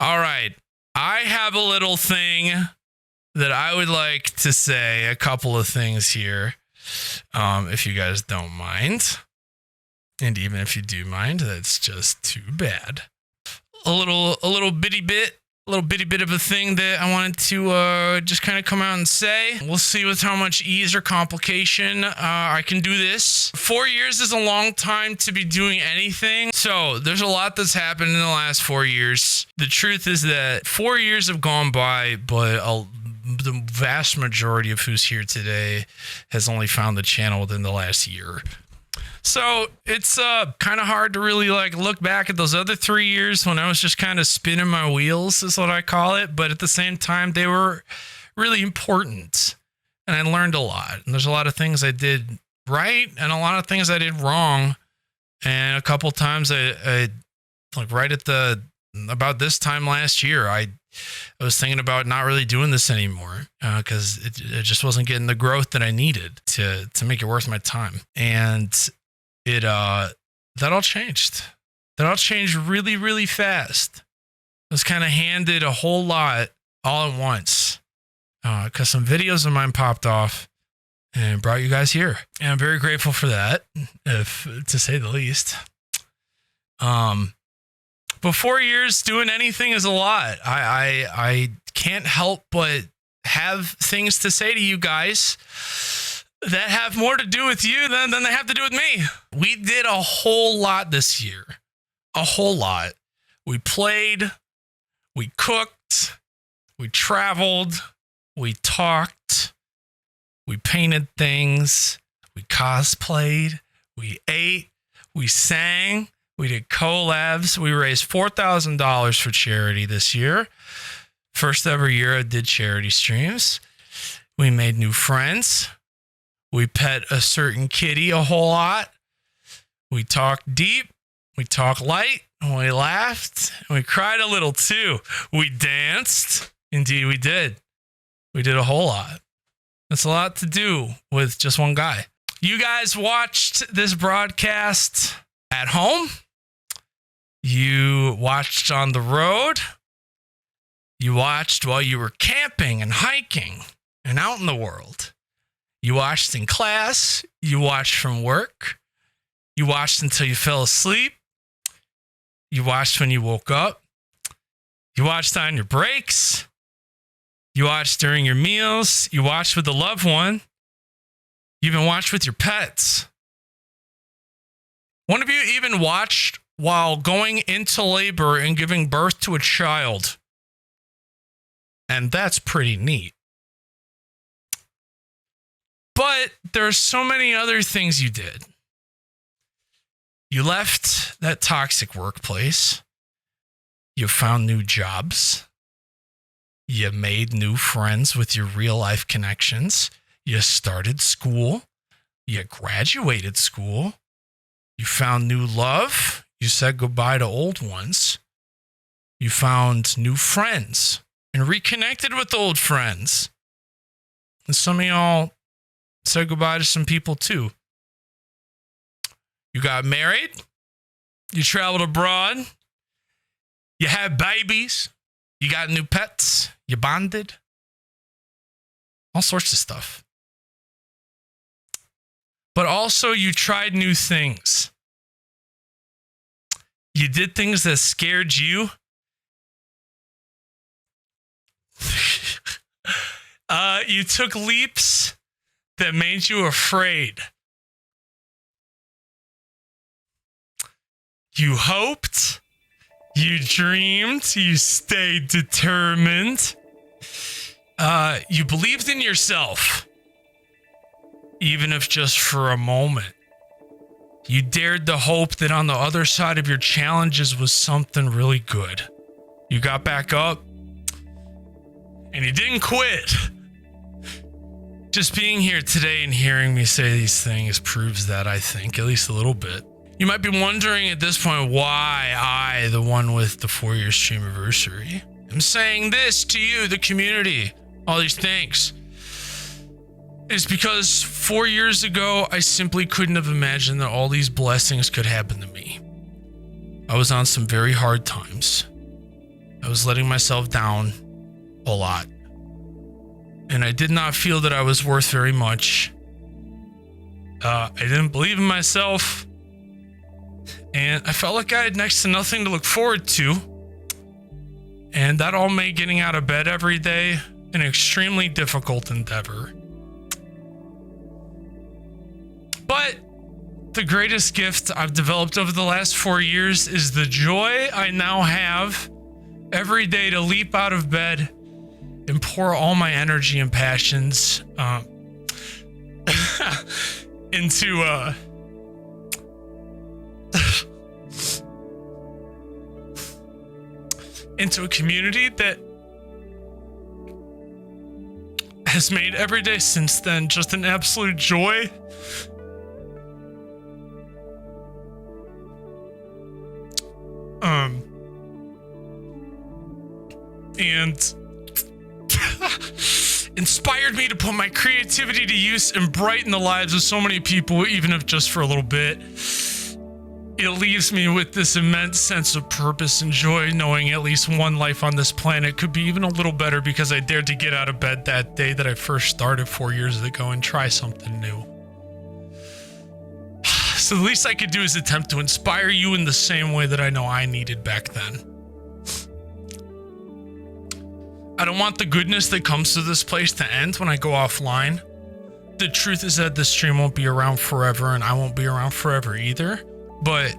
All right. I have a little thing that I would like to say, a couple of things here, if you guys don't mind. And even if you do mind, that's just too bad. A little bitty bit of a thing that I wanted to just kind of come out and say. We'll see with how much ease or complication I can do this. 4 years is a long time to be doing anything. So there's a lot that's happened in the last 4 years. The truth is that 4 years have gone by, but the vast majority of who's here today has only found the channel within the last year. So it's kind of hard to really look back at those other 3 years when I was just kind of spinning my wheels, is what I call it. But at the same time, they were really important, and I learned a lot. And there's a lot of things I did right and a lot of things I did wrong. And a couple times I right at about this time last year, I was thinking about not really doing this anymore because it just wasn't getting the growth that I needed to make it worth my time. And that all changed. That all changed really, really fast. I was kind of handed a whole lot all at once because some videos of mine popped off and brought you guys here. And I'm very grateful for that, to say the least. But 4 years doing anything is a lot. I can't help but have things to say to you guys that have more to do with you than they have to do with me. We did a whole lot this year. A whole lot. We played, we cooked, we traveled, we talked, we painted things, we cosplayed, we ate, we sang. We did collabs. We raised $4,000 for charity this year. First ever year I did charity streams. We made new friends. We pet a certain kitty a whole lot. We talked deep. We talked light. And we laughed. And we cried a little too. We danced. Indeed, we did. We did a whole lot. That's a lot to do with just one guy. You guys watched this broadcast at home. You watched on the road. You watched while you were camping and hiking and out in the world. You watched in class. You watched from work. You watched until you fell asleep. You watched when you woke up. You watched on your breaks. You watched during your meals. You watched with a loved one. You even watched with your pets. One of you even watched while going into labor and giving birth to a child. And that's pretty neat. But there are so many other things you did. You left that toxic workplace. You found new jobs. You made new friends with your real life connections. You started school. You graduated school. You found new love. You said goodbye to old ones. You found new friends and reconnected with old friends. And some of y'all said goodbye to some people too. You got married. You traveled abroad. You had babies. You got new pets. You bonded. All sorts of stuff. But also you tried new things. You did things that scared you. You took leaps that made you afraid. You hoped. You dreamed. You stayed determined. You believed in yourself. Even if just for a moment. You dared to hope that on the other side of your challenges was something really good. You got back up. And you didn't quit. Just being here today and hearing me say these things proves that, I think, at least a little bit. You might be wondering at this point why I, the one with the 4-year stream anniversary, am saying this to you, the community, all these things. It's because 4 years ago, I simply couldn't have imagined that all these blessings could happen to me. I was on some very hard times. I was letting myself down a lot. And I did not feel that I was worth very much. I didn't believe in myself. And I felt like I had next to nothing to look forward to. And that all made getting out of bed every day an extremely difficult endeavor. But the greatest gift I've developed over the last 4 years is the joy I now have every day to leap out of bed and pour all my energy and passions into into a community that has made every day since then just an absolute joy. And inspired me to put my creativity to use and brighten the lives of so many people, even if just for a little bit. It leaves me with this immense sense of purpose and joy, knowing at least one life on this planet could be even a little better because I dared to get out of bed that day that I first started 4 years ago and try something new. So the least I could do is attempt to inspire you in the same way that I know I needed back then. I don't want the goodness that comes to this place to end when I go offline. The truth is that this stream won't be around forever, and I won't be around forever either. But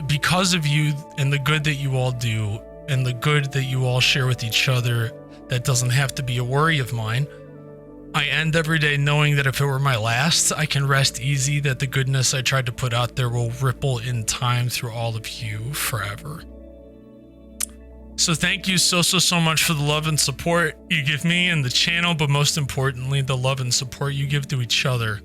because of you and the good that you all do and the good that you all share with each other, that doesn't have to be a worry of mine. I end every day knowing that if it were my last, I can rest easy that the goodness I tried to put out there will ripple in time through all of you forever. So thank you so much for the love and support you give me and the channel, but most importantly, the love and support you give to each other.